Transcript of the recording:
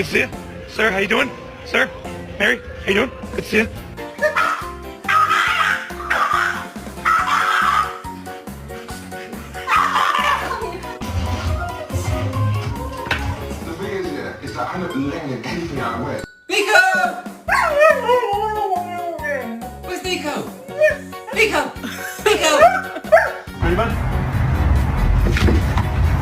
Good to see you. Sir, how you doing? Sir? Mary, how you doing? Good to see you. The thing is that I'm not letting anything out of the way. Nico! Where's Nico? Nico!